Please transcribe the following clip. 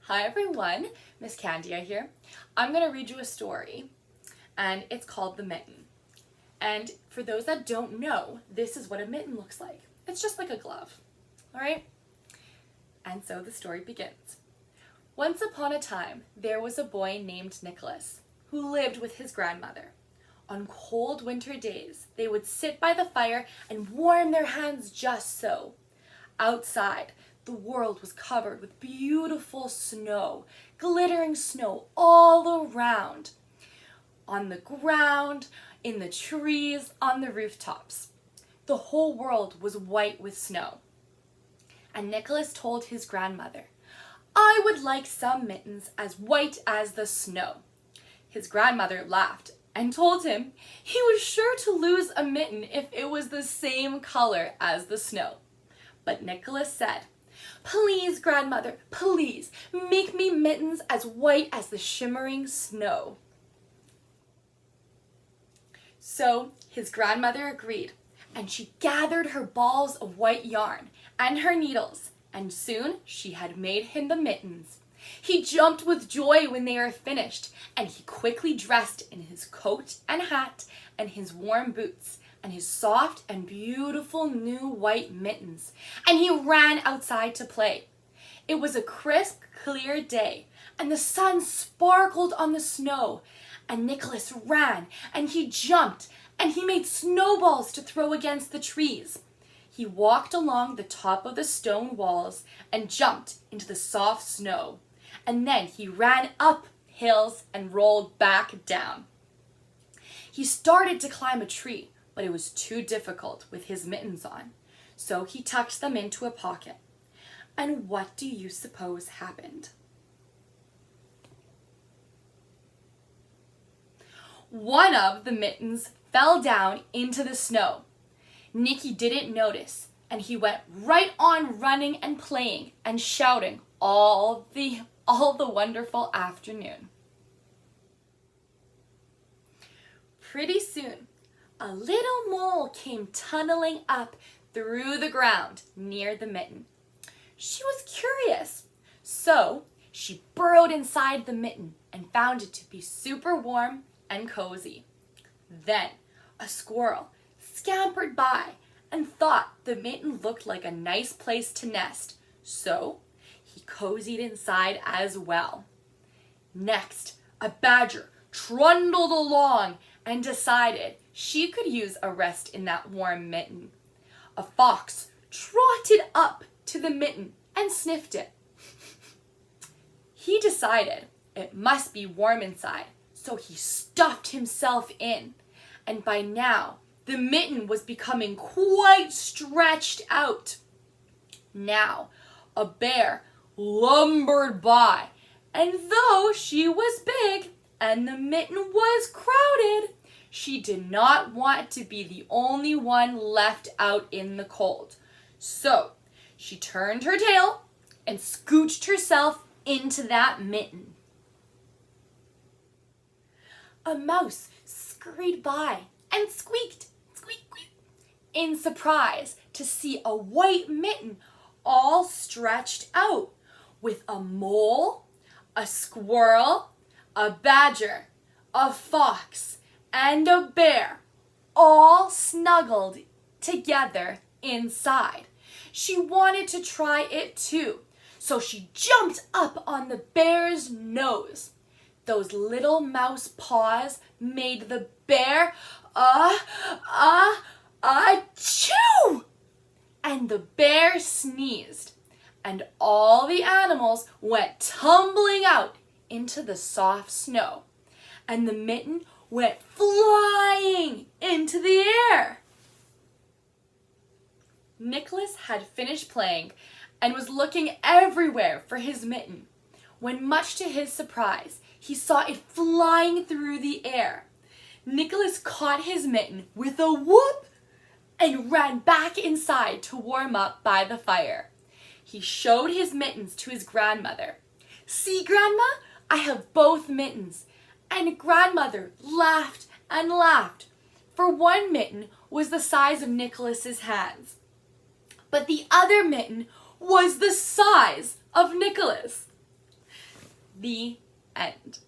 Hi everyone, Miss Candia here. I'm going to read you a story and it's called The Mitten. And for those that don't know, this is what a mitten looks like. It's just like a glove, all right? And so the story begins. Once upon a time, there was a boy named Nicholas who lived with his grandmother. On cold winter days, they would sit by the fire and warm their hands just so. Outside, the world was covered with beautiful snow, glittering snow all around. On the ground, in the trees, on the rooftops. The whole world was white with snow. And Nicholas told his grandmother, "I would like some mittens as white as the snow." His grandmother laughed and told him he was sure to lose a mitten if it was the same color as the snow. But Nicholas said, "Please, grandmother, please, make me mittens as white as the shimmering snow." So his grandmother agreed, and she gathered her balls of white yarn and her needles, and soon she had made him the mittens. He jumped with joy when they were finished, and he quickly dressed in his coat and hat and his warm boots and his soft and beautiful new white mittens, and he ran outside to play. It was a crisp, clear day, and the sun sparkled on the snow, and Nicholas ran, and he jumped, and he made snowballs to throw against the trees. He walked along the top of the stone walls and jumped into the soft snow, and then he ran up hills and rolled back down. He started to climb a tree, but it was too difficult with his mittens on, so he tucked them into a pocket. And what do you suppose happened? One of the mittens fell down into the snow. Nicky didn't notice, and he went right on running and playing and shouting all the wonderful afternoon. Pretty soon, a little mole came tunneling up through the ground near the mitten. She was curious, so she burrowed inside the mitten and found it to be super warm and cozy. Then a squirrel scampered by and thought the mitten looked like a nice place to nest, so he cozied inside as well. Next, a badger trundled along and decided she could use a rest in that warm mitten. A fox trotted up to the mitten and sniffed it. He decided it must be warm inside, so he stuffed himself in, and by now the mitten was becoming quite stretched out. Now a bear lumbered by, and though she was big and the mitten was crowded, she did not want to be the only one left out in the cold. So she turned her tail and scooched herself into that mitten. A mouse scurried by and squeaked, squeak, squeak, in surprise to see a white mitten all stretched out with a mole, a squirrel, a badger, a fox, and a bear all snuggled together inside. She wanted to try it too, so she jumped up on the bear's nose. Those little mouse paws made the bear achoo! And the bear sneezed, and all the animals went tumbling out into the soft snow, and the mitten went flying into the air. Nicholas had finished playing and was looking everywhere for his mitten, when much to his surprise, he saw it flying through the air. Nicholas caught his mitten with a whoop and ran back inside to warm up by the fire. He showed his mittens to his grandmother. "See, Grandma, I have both mittens." And grandmother laughed and laughed, for one mitten was the size of Nicholas's hands, but the other mitten was the size of Nicholas. The end.